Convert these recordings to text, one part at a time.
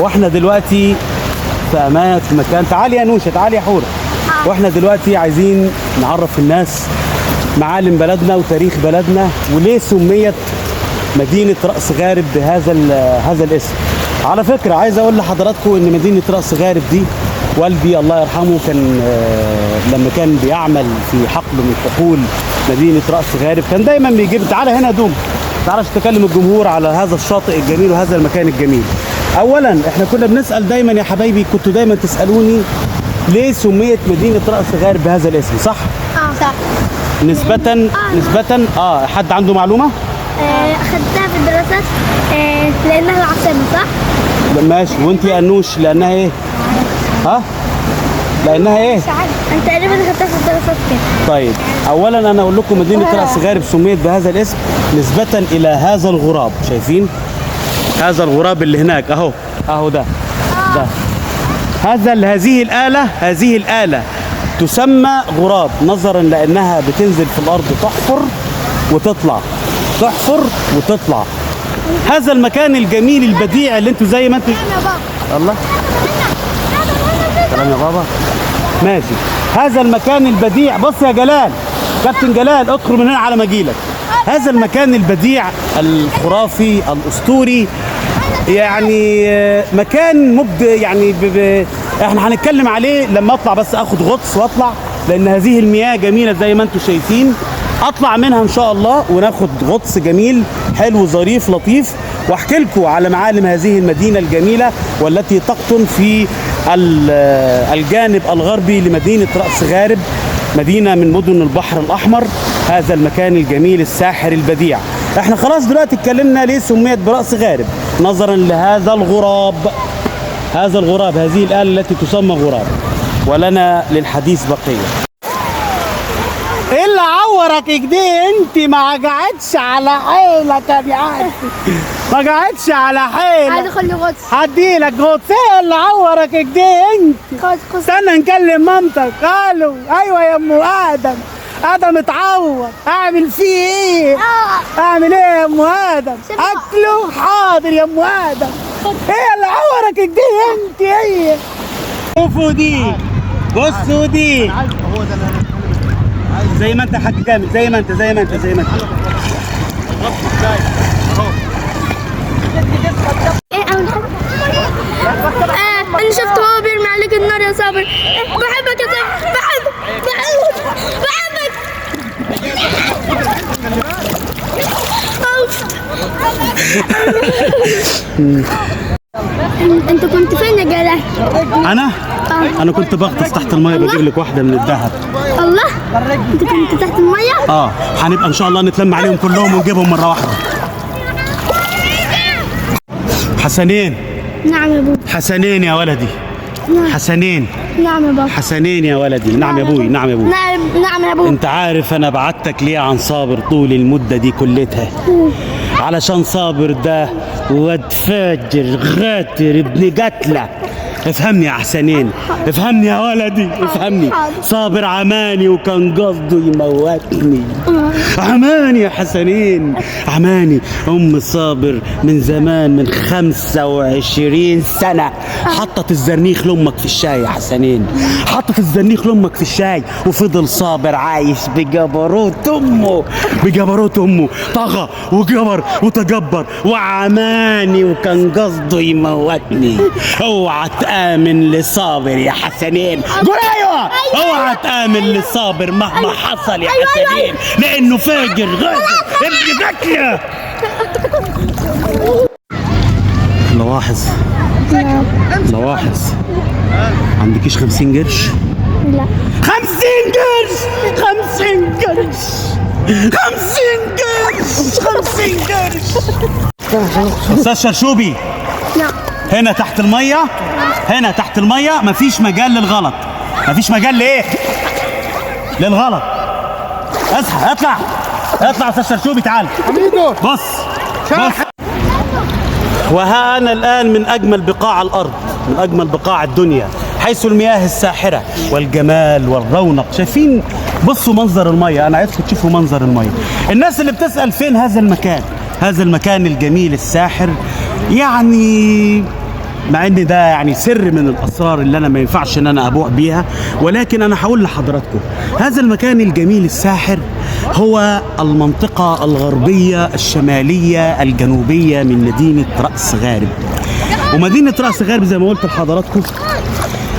واحنا دلوقتي في مكان. تعالي يا نوشه، تعالي يا حوره. واحنا دلوقتي عايزين نعرف الناس معالم بلدنا وتاريخ بلدنا وليه سميت مدينه راس غارب هذا الاسم. على فكره عايز اقول لحضراتكم ان مدينه راس غارب دي والدي الله يرحمه كان لما كان بيعمل في حقل من حقول مدينه راس غارب كان دايما بيجيب. تعالى هنا دوم، تعالى تكلم الجمهور على هذا الشاطئ الجميل وهذا المكان الجميل. اولا احنا كنا بنسال دايما يا حبايبي، كنتوا دايما تسالوني ليه سميت مدينه راس غارب بهذا الاسم، صح؟ صح. نسبة حد عنده معلومة؟ اخدتها في الدراسات لانها العاصمة، صح؟ ماشي. وانت يا انوش لانها ايه؟ لانها ايه؟ مش عارف، انت تقريبا اخدتها في الدراسات كده. طيب اولا انا اقول لكم مدينة راس غارب سميت بهذا الاسم نسبة الى هذا الغراب. شايفين؟ هذا الغراب اللي هناك اهو ده هذه الآلة تسمى غراب نظرا لانها بتنزل في الارض تحفر وتطلع. هذا المكان الجميل البديع اللي انتوا زي ما انتوا. الله سلام يا بابا. ماشي. هذا المكان البديع. بص يا جلال، كابتن جلال ادخل من هنا على ما اجيلك. هذا المكان البديع الخرافي الاسطوري، يعني مكان مبدع. يعني احنا هنتكلم عليه لما اطلع، بس اخد غطس واطلع، لان هذه المياه جميله زي ما انتم شايفين. اطلع منها ان شاء الله وناخد غطس جميل حلو ظريف لطيف، واحكي لكم على معالم هذه المدينه الجميله والتي تقطن في الجانب الغربي لمدينه راس غارب، مدينه من مدن البحر الاحمر. هذا المكان الجميل الساحر البديع. احنا خلاص دلوقتي اتكلمنا ليه سميت براس غارب نظرا لهذا الغراب. هذه الآلة التي تسمى غراب. ولنا للحديث بقية. ايه اللي عورك كده؟ انت ما قعدتش على حيلك يا عادي، ما قعدتش على حيلك. عايز اخلي غطس. هديلك غطس. ايه اللي عورك كده انت؟ استنى نكلم مامتك. الو. ايوه يا ام ادم اتعور. اعمل فيه ايه؟ اعمل ايه يا ام ادم؟ اكله. حاضر يا ام ادم. ايه اللي عورك كده انت؟ ايه شوفوا دي، بصوا دي، زي ما انت يا حاج كامل، زي ما انت ايه اول حاجه؟ انا شفت هو بيرمي عليك النار يا صابر. بحبك يا صابر، بحبك. انت كنت فين يا جلال؟ انا كنت بغطس تحت الميه بجيب لك واحده من الذهب. الله، انت كنت تحت الميه؟ هنبقى ان شاء الله نتلم عليهم كلهم ونجيبهم مره واحده. حسنين. نعم يا ابوي. حسنين يا ولدي. حسنين. نعم يا بابا. حسنين يا ولدي. نعم يا ابوي. نعم يا ابوي. انت عارف انا بعتك ليه عن صابر طول المده دي كلتها؟ علشان صابر ده واد فاجر غاتر ابن قتله. افهمني يا حسنين، افهمني يا ولدي، افهمني. صابر عماني وكان قصده يموتني. عماني يا حسنين، عماني. ام صابر من زمان، من 25 سنه حطت الزرنيخ لامك في الشاي يا حسنين، حطت الزرنيخ لامك في الشاي، وفضل صابر عايش بجبروت امه، طغى وجبر وتجبر وعماني وكان قصده يموتني. اوعى تآمن لصابر يا حسنين. قول ايوه. اوعى تآمن لصابر مهما حصل يا حسنين، لانه فاجر غادر ابن قتله. لواحظ عندكيش 50 قرش؟ لا. 50 قرش. 50 قرش. استاذ شرشوبي. نعم. هنا تحت الميه مفيش مجال للغلط. مفيش مجال لايه؟ للغلط. اصحى، اطلع يا استاذ شرشوبي، تعال. بص. وها انا الان من اجمل بقاع الارض، من اجمل بقاع الدنيا، حيث المياه الساحره والجمال والرونق. شايفين؟ بصوا منظر الميه. انا عايزكم تشوفوا منظر الميه. الناس اللي بتسال فين هذا المكان الجميل الساحر، يعني مع ان ده يعني سر من الاسرار اللي انا ما ينفعش ان انا ابوح بيها، ولكن انا هقول لحضراتكم هذا المكان الجميل الساحر هو المنطقة الغربية الشمالية الجنوبية من مدينة رأس غارب. ومدينة رأس غارب زي ما قلت لحضراتكم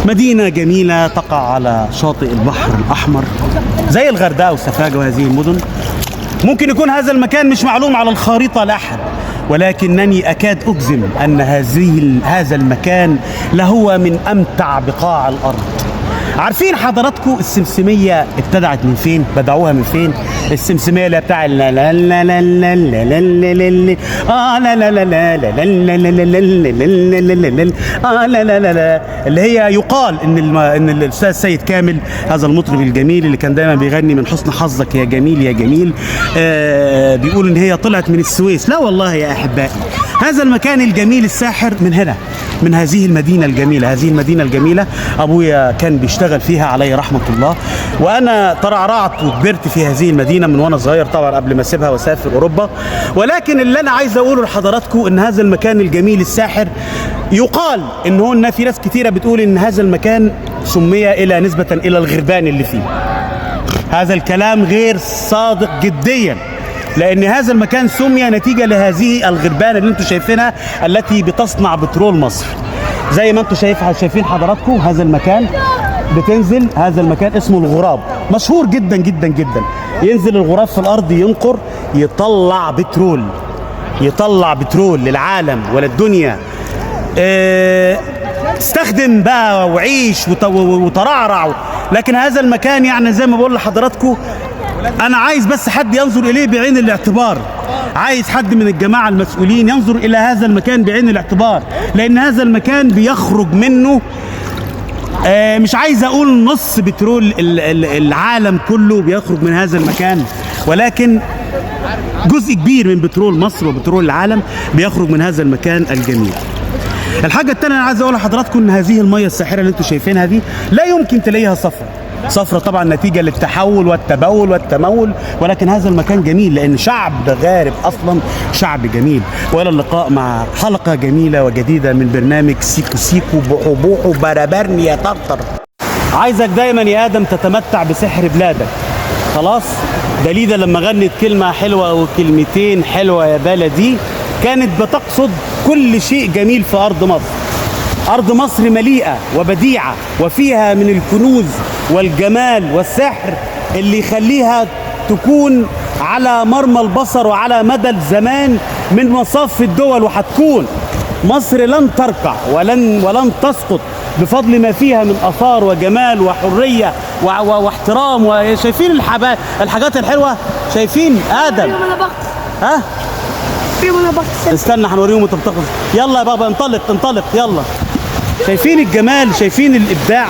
مدينة جميلة تقع على شاطئ البحر الأحمر زي الغردقة وسفاجة وهذه المدن. ممكن يكون هذا المكان مش معلوم على الخريطة لأحد، ولكنني أكاد أجزم أن هذا المكان لهو من أمتع بقاع الأرض. عارفين حضراتكم السمسمية ابتدعت من فين؟ بدعوها من فين؟ السمسمية اللي بتاع لا لا لا لا لا لا لا لا لا لا لا لا لا لا لا، اللي هي يقال ان الاستاذ سيد كامل هذا المطرب الجميل اللي كان دايما بيغني من حسن حظك يا جميل يا جميل، بيقول ان هي طلعت من السويس. لا والله يا احبائي، هذا المكان الجميل الساحر من هنا، من هذه المدينة الجميلة. هذه المدينة الجميلة أبويا كان بيشتغل فيها عليه رحمة الله، وأنا ترعرعت وكبرت في هذه المدينة من وأنا صغير طبعا قبل ما أسيبها وأسافر أوروبا. ولكن اللي أنا عايز أقوله لحضراتكم إن هذا المكان الجميل الساحر يقال إن هو في ناس كتيرة بتقول إن هذا المكان سمي إلى نسبة إلى الغربان اللي فيه. هذا الكلام غير صادق جديا، لأن هذا المكان سمي نتيجة لهذه الغربان اللي انتم شايفينها التي بتصنع بترول مصر. زي ما انتم شايفين حضراتكم هذا المكان بتنزل، هذا المكان اسمه الغراب، مشهور جدا جدا جدا. ينزل الغراب في الأرض ينقر يطلع بترول، يطلع بترول للعالم وللدنيا. استخدم بقى وعيش وترعرع. لكن هذا المكان يعني زي ما بقول لحضراتكم أنا عايز بس حد ينظر إليه بعين الاعتبار، عايز حد من الجماعة المسؤولين ينظر إلى هذا المكان بعين الاعتبار، لأن هذا المكان بيخرج منه مش عايز أقول نص بترول العالم كله بيخرج من هذا المكان، ولكن جزء كبير من بترول مصر وبترول العالم بيخرج من هذا المكان الجميل. الحاجة التانية أنا عايز أقول لحضراتكم إن هذه المية الساحرة اللي أنتم شايفينها دي لا يمكن تلاقيها صفرة طبعا نتيجة للتحول والتبول والتمول، ولكن هذا المكان جميل لأن شعب غارب أصلا شعب جميل. وإلى اللقاء مع حلقة جميلة وجديدة من برنامج سيكو سيكو بوحو بوحو بربرني يا طرطر. عايزك دايما يا آدم تتمتع بسحر بلادك. خلاص دليدا لما غنت كلمة حلوة وكلمتين حلوة يا بلدي كانت بتقصد كل شيء جميل في أرض مصر. أرض مصر مليئة وبديعة وفيها من الكنوز والجمال والسحر اللي يخليها تكون على مرمى البصر وعلى مدى الزمان من مصاف الدول. وهتكون مصر لن تركع ولن تسقط بفضل ما فيها من آثار وجمال وحرية واحترام. وشايفين الحاجات الحلوة؟ شايفين آدم؟ ها؟ استنى هنوريهم وانت بتخلص. يلا يا بابا انطلق يلا. شايفين الجمال؟ شايفين الإبداع؟